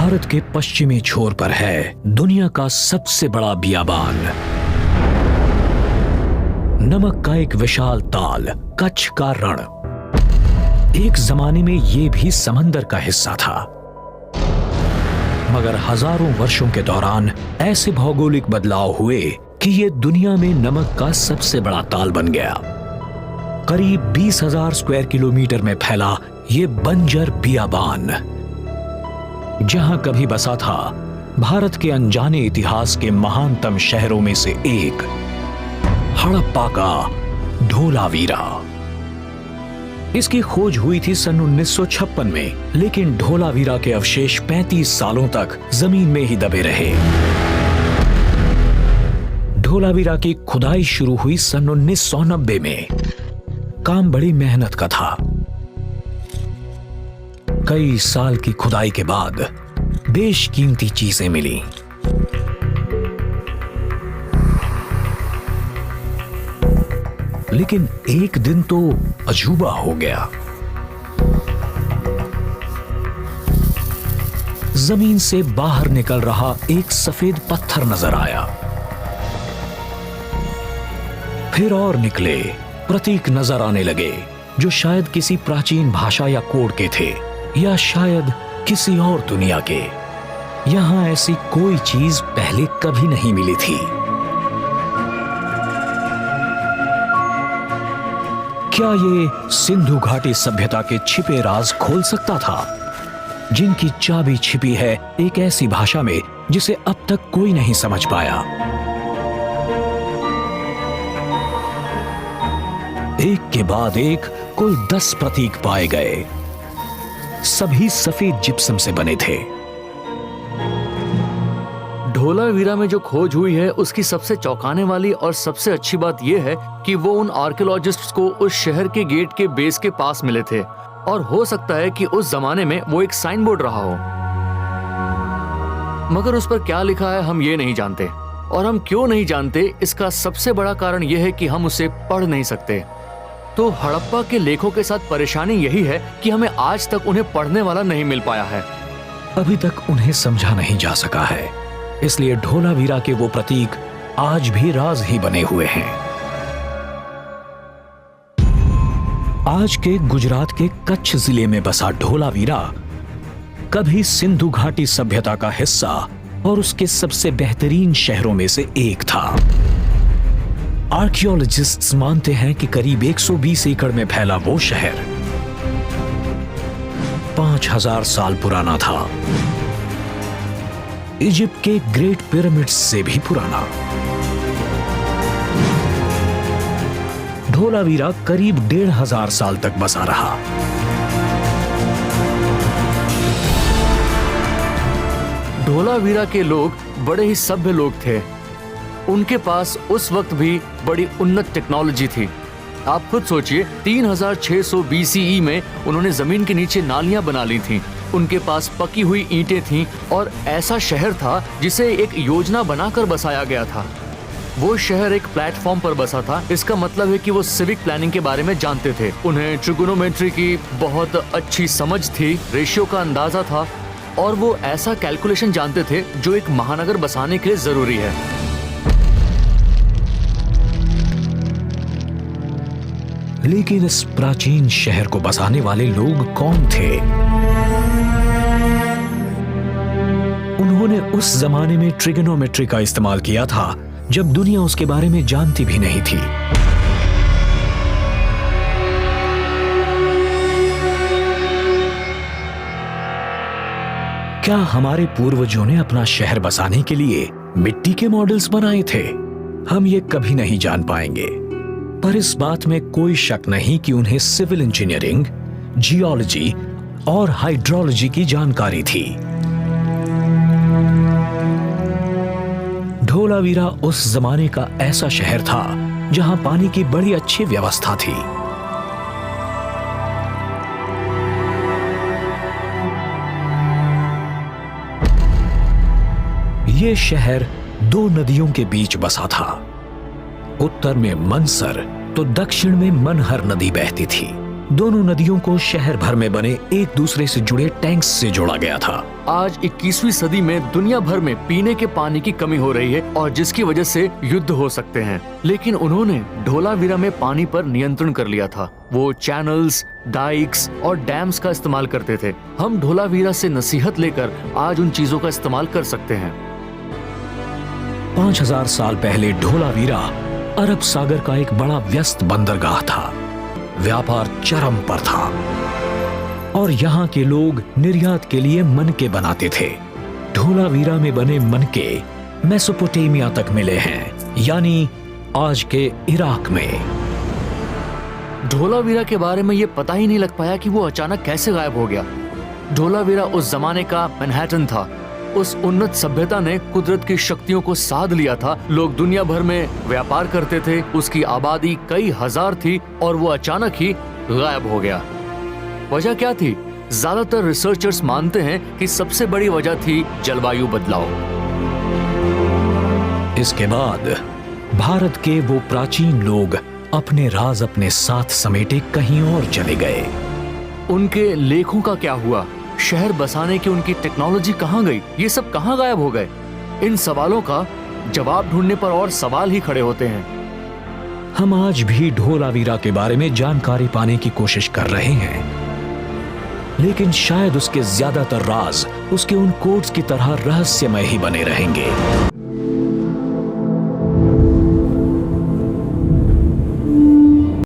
भारत के पश्चिमी छोर पर है दुनिया का सबसे बड़ा बियाबान, नमक का एक विशाल ताल, कच्छ का रण। एक जमाने में ये भी समंदर का हिस्सा था, मगर हजारों वर्षों के दौरान ऐसे भौगोलिक बदलाव हुए कि ये दुनिया में नमक का सबसे बड़ा ताल बन गया। करीब 20,000 स्क्वायर किलोमीटर में फैला ये बंजर बियाबान, जहां कभी बसा था भारत के अनजाने इतिहास के महानतम शहरों में से एक, हड़प्पा का धोलावीरा। इसकी खोज हुई थी सन 1956 में, लेकिन धोलावीरा के अवशेष 35 सालों तक जमीन में ही दबे रहे। धोलावीरा की खुदाई शुरू हुई सन 1990 में। काम बड़ी मेहनत का था। कई साल की खुदाई के बाद बेशकीमती चीजें मिली। लेकिन एक दिन तो अजूबा हो गया। जमीन से बाहर निकल रहा एक सफेद पत्थर नजर आया। फिर और निकले प्रतीक नजर आने लगे, जो शायद किसी प्राचीन भाषा या कोड के थे, या शायद किसी और दुनिया के। यहां ऐसी कोई चीज पहले कभी नहीं मिली थी। क्या ये सिंधु घाटी सभ्यता के छिपे राज खोल सकता था, जिनकी चाबी छिपी है एक ऐसी भाषा में जिसे अब तक कोई नहीं समझ पाया? एक के बाद एक कुल 10 प्रतीक पाए गए। सभी सफेद जिप्सम से बने थे। धोलावीरा में जो खोज हुई है उसकी सबसे चौंकाने वाली और सबसे अच्छी बात यह है कि वो उन आर्कियोलॉजिस्ट्स को उस शहर के गेट के बेस के पास मिले थे, और हो सकता है कि उस जमाने में वो एक साइन बोर्ड रहा हो। मगर उस पर क्या लिखा है हम ये नहीं जानते, और हम क्यों नहीं जानते इसका सबसे बड़ा कारण यह है कि हम उसे पढ़ नहीं सकते। तो हड़प्पा के लेखों के साथ परेशानी यही है कि हमें आज तक उन्हें पढ़ने वाला नहीं मिल पाया है। अभी तक उन्हें समझा नहीं जा सका है, इसलिए धोलावीरा के वो प्रतीक आज भी राज ही बने हुए हैं। आज के गुजरात के कच्छ जिले में बसा धोलावीरा कभी सिंधु घाटी सभ्यता का हिस्सा और उसके सबसे बेहतरीन शहरों में से एक था। आर्कियोलॉजिस्ट्स मानते हैं कि करीब 120 एकड़ में फैला वो शहर 5000 साल पुराना था, इजिप्ट के ग्रेट पिरामिड्स से भी पुराना। धोलावीरा करीब 1500 साल तक बसा रहा। धोलावीरा के लोग बड़े ही सभ्य लोग थे। उनके पास उस वक्त भी बड़ी उन्नत टेक्नोलॉजी थी। आप खुद सोचिए, 3600 BCE में उन्होंने जमीन के नीचे नालियां बना ली थीं। उनके पास पकी हुई ईंटें थीं और ऐसा शहर था जिसे एक योजना बनाकर बसाया गया था। वो शहर एक प्लेटफॉर्म पर बसा था। इसका मतलब है कि वो सिविक प्लानिंग के बारे में जानते थे। उन्हें ट्रिगोनोमेट्री की बहुत अच्छी समझ थी, रेशियो का अंदाजा था, और वो ऐसा कैलकुलेशन जानते थे जो एक महानगर बसाने के लिए जरूरी है। लेकिन इस प्राचीन शहर को बसाने वाले लोग कौन थे? उन्होंने उस जमाने में ट्रिगोनोमेट्री का इस्तेमाल किया था जब दुनिया उसके बारे में जानती भी नहीं थी। क्या हमारे पूर्वजों ने अपना शहर बसाने के लिए मिट्टी के मॉडल्स बनाए थे? हम ये कभी नहीं जान पाएंगे, पर इस बात में कोई शक नहीं कि उन्हें सिविल इंजीनियरिंग, जियोलॉजी और हाइड्रोलॉजी की जानकारी थी। धोलावीरा उस जमाने का ऐसा शहर था जहां पानी की बड़ी अच्छी व्यवस्था थी। ये शहर 2 नदियों के बीच बसा था। उत्तर में मनसर तो दक्षिण में मनहर नदी बहती थी। दोनों नदियों को शहर भर में बने एक दूसरे से जुड़े टैंक्स से जोड़ा गया था। आज 21वीं सदी में दुनिया भर में पीने के पानी की कमी हो रही है और जिसकी वजह से युद्ध हो सकते हैं, लेकिन उन्होंने धोलावीरा में पानी पर नियंत्रण कर लिया था। वो चैनल्स, डाइक्स और डैम्स का इस्तेमाल करते थे। हम धोलावीरा से नसीहत लेकर आज उन चीजों का इस्तेमाल कर सकते हैं। 5000 साल पहले धोलावीरा अरब सागर का एक बड़ा व्यस्त बंदरगाह था। व्यापार चरम पर था और यहाँ के लोग निर्यात के लिए मनके बनाते थे। धोलावीरा में बने मनके मेसोपोटामिया तक मिले हैं, यानी आज के इराक में। धोलावीरा के बारे में ये पता ही नहीं लग पाया कि वो अचानक कैसे गायब हो गया। धोलावीरा उस जमाने का मैनहट्टन था। उस उन्नत सभ्यता ने कुदरत की शक्तियों को साध लिया था। लोग दुनिया भर में व्यापार करते थे। उसकी आबादी कई हजार थी और वो अचानक ही गायब हो गया। वजह क्या थी? ज्यादातर रिसर्चर्स मानते हैं कि सबसे बड़ी वजह थी जलवायु बदलाव। इसके बाद भारत के वो प्राचीन लोग अपने राज अपने साथ समेटे कहीं और चले गए। उनके लेखों का क्या हुआ? शहर बसाने की उनकी टेक्नोलॉजी कहाँ गई? ये सब कहाँ गायब हो गए? इन सवालों का जवाब ढूंढने पर और सवाल ही खड़े होते हैं। हम आज भी धोलावीरा के बारे में जानकारी पाने की कोशिश कर रहे हैं, लेकिन शायद उसके ज्यादातर राज उसके उन कोड्स की तरह रहस्यमय ही बने रहेंगे।